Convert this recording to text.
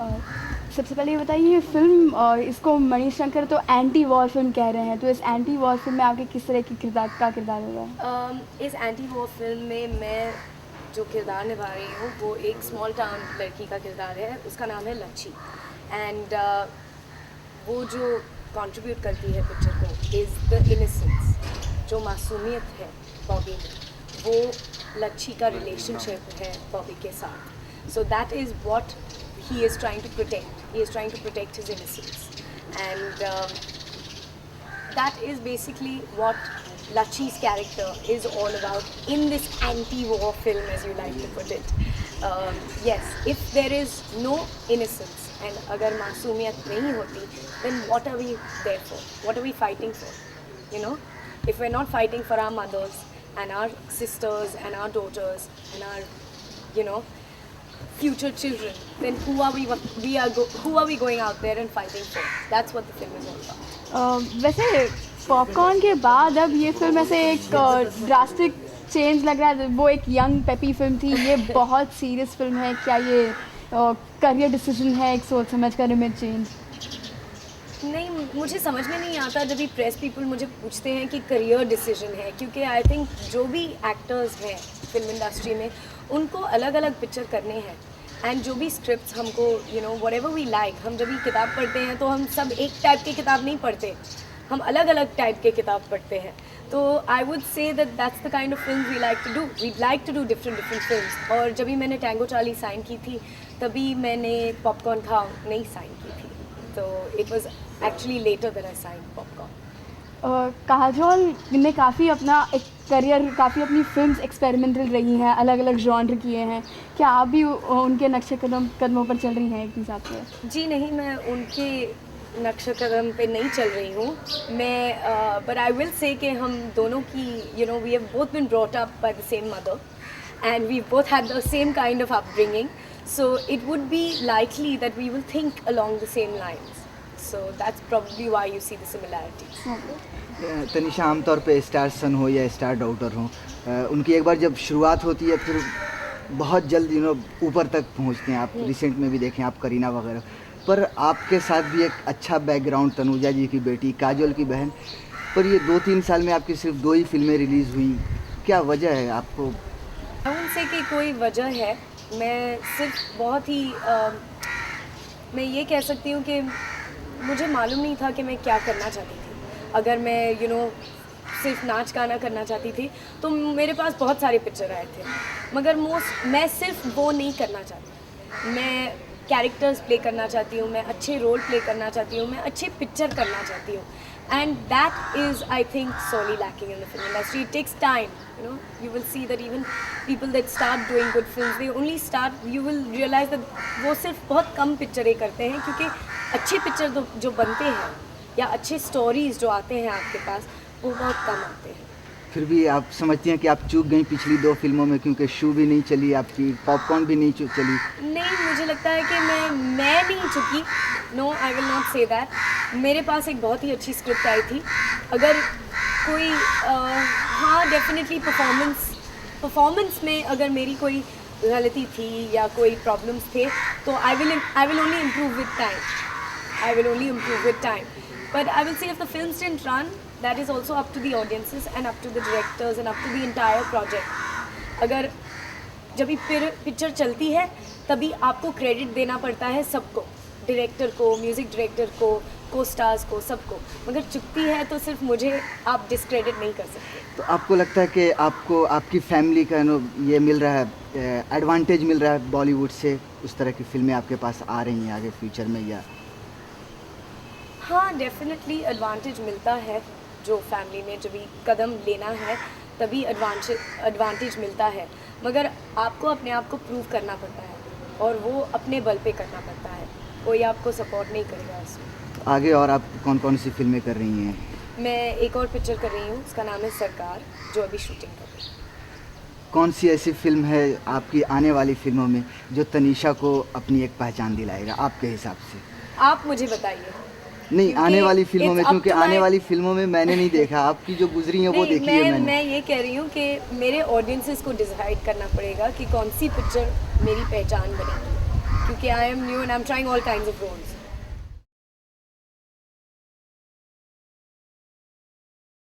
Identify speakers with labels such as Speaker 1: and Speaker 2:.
Speaker 1: अ, सबसे पहले ये बताइए ये फ़िल्म इसको मणिशंकर तो एंटी वॉर फ़िल्म कह रहे हैं, तो इस एंटी वॉर फ़िल्म में आपके किस तरह की किरदार होगा?
Speaker 2: इस एंटी वॉर फिल्म में मैं जो किरदार निभा रही हूँ वो एक स्मॉल टाउन लड़की का किरदार है, उसका नाम है लच्छी। एंड वो जो कंट्रीब्यूट करती है पिक्चर को इज़ द इनोसेंस, जो मासूमियत है बॉबी में, वो लच्छी का रिलेशनशिप है बॉबी के साथ। So that is what he is trying to protect, he is trying to protect his innocence. And that is basically what Lachi's character is all about in this anti-war film, as you like to put it. Yes, if there is no innocence and agar मासूमियत नहीं होती, then what are we there for? What are we fighting for? You know, if we're not fighting for our mothers and our sisters and our daughters and our, you know, future children, then who are we going out there and fighting for? That's what the film is all about.
Speaker 1: वैसे popcorn के बाद अब ये film ऐसे एक drastic change लग रहा है। वो एक यंग पेपी फ़िल्म थी, ये बहुत सीरियस फ़िल्म है। क्या ये करियर डिसीजन है, एक सोच समझ कर इमेज चेंज?
Speaker 2: नहीं, मुझे समझ में नहीं आता जब भी प्रेस पीपल मुझे पूछते हैं कि करियर डिसीजन है, क्योंकि आई थिंक जो भी एक्टर्स हैं फिल्म इंडस्ट्री में उनको अलग अलग पिक्चर करने हैं। एंड जो भी स्क्रिप्ट्स हमको वट एवर वी लाइक, हम जब भी किताब पढ़ते हैं तो हम सब एक टाइप की किताब नहीं पढ़ते, हम अलग अलग टाइप के किताब पढ़ते हैं। तो I would say that's the kind of film we like to do, we like to do different film. और जब भी मैंने टैंगो चार्ली साइन की थी तभी मैंने पॉपकॉर्न खाओ नहीं साइन की थी, तो it was actually later that I sign popcorn.
Speaker 1: Kajol ने काफ़ी अपना एक करियर, काफ़ी अपनी फिल्म्स एक्सपेरिमेंटल रही हैं, अलग अलग जॉनर किए हैं। क्या आप भी उनके नक्शे कदमों पर चल रही हैं एक हिसाब से?
Speaker 2: जी नहीं, मैं उनके नक्शे कदम पे नहीं चल रही हूँ मैं, बट आई विल से कि हम दोनों की we have both been brought up by the same mother and we both had the same kind of upbringing, so it would be likely that we will think along the same lines, so that's probably why you see the similarities.
Speaker 3: Tanishaa आमतौर पे star सन हो या star daughter हो, उनकी एक बार जब शुरुआत होती है फिर बहुत जल्द ऊपर तक पहुंचते हैं। आप रिसेंट में भी देखें आप करीना वगैरह, पर आपके साथ भी एक अच्छा बैकग्राउंड, तनुजा जी की बेटी, काजोल की बहन, पर ये 2-3 साल में आपकी सिर्फ 2 ही फिल्में रिलीज़ हुई, क्या वजह है आपको?
Speaker 2: उनसे कि कोई वजह है, मैं सिर्फ बहुत ही मैं ये कह सकती हूँ कि मुझे मालूम नहीं था कि मैं क्या करना चाहती थी। अगर मैं सिर्फ नाच गाना करना चाहती थी तो मेरे पास बहुत सारे पिक्चर आए थे, मगर मैं सिर्फ वो नहीं करना चाहती। मैं कैरेक्टर्स प्ले करना चाहती हूँ, मैं अच्छे रोल प्ले करना चाहती हूँ, मैं अच्छे पिक्चर करना चाहती हूँ। And that is I think sorely lacking in the film industry. It takes time, you will see that even people that start doing good films, they only start, you will realize that वो सिर्फ बहुत कम पिक्चरें करते हैं, क्योंकि अच्छे picture जो बनते हैं या अच्छे स्टोरीज़ जो आते हैं आपके पास वो बहुत कम आते हैं।
Speaker 3: फिर भी आप समझती हैं कि आप चूक गई पिछली 2 फिल्मों में, क्योंकि शू भी नहीं चली आपकी, पॉपकॉर्न भी नहीं चली?
Speaker 2: नहीं, मुझे लगता है कि मैं नहीं चुकी। No, I will not say that. मेरे पास एक बहुत ही अच्छी स्क्रिप्ट आई थी। अगर कोई हाँ डेफिनेटली परफॉर्मेंस में अगर मेरी कोई गलती थी या कोई प्रॉब्लम्स थे तो I will only improve with time. But I will say if the films didn't run, that is also up to the audiences and up to the directors and up to the entire project. अगर जब भी picture चलती है तभी आपको credit देना पड़ता है सबको, डायरेक्टर को, म्यूज़िक डायरेक्टर को, को स्टार्स को, सबको। मगर चुकती है तो सिर्फ मुझे आप डिस्क्रेडिट नहीं कर सकते।
Speaker 3: तो आपको लगता है कि आपको आपकी फैमिली का ये मिल रहा है, एडवांटेज मिल रहा है बॉलीवुड से, उस तरह की फिल्में आपके पास आ रही हैं आगे फ्यूचर में? या
Speaker 2: हाँ, डेफिनेटली एडवांटेज मिलता है। जो फैमिली में जब भी कदम लेना है तभी एडवांटेज मिलता है, मगर आपको अपने आप को प्रूव करना पड़ता है और वो अपने बल पे करना पड़ता है, कोई आपको सपोर्ट नहीं करेगा उसमें।
Speaker 3: आगे और आप कौन कौन सी फिल्में कर रही हैं?
Speaker 2: मैं एक और पिक्चर कर रही हूँ, उसका नाम है सरकार, जो अभी शूटिंग कर रही है।
Speaker 3: कौन सी ऐसी फिल्म है आपकी आने वाली फिल्मों में जो तनीषा को अपनी एक पहचान दिलाएगा आपके हिसाब से?
Speaker 2: आप मुझे बताइए।
Speaker 3: नहीं, आने वाली फिल्मों में, क्योंकि आने वाली फिल्मों में मैंने नहीं देखा, आपकी जो गुजरी है वो देखी है मैंने।
Speaker 2: मैं ये कह रही हूँ कि मेरे ऑडियंसेस को डिसाइड करना पड़ेगा कि कौन सी पिक्चर मेरी पहचान बनेगी। क्योंकि I am new and I am trying all kinds of roles.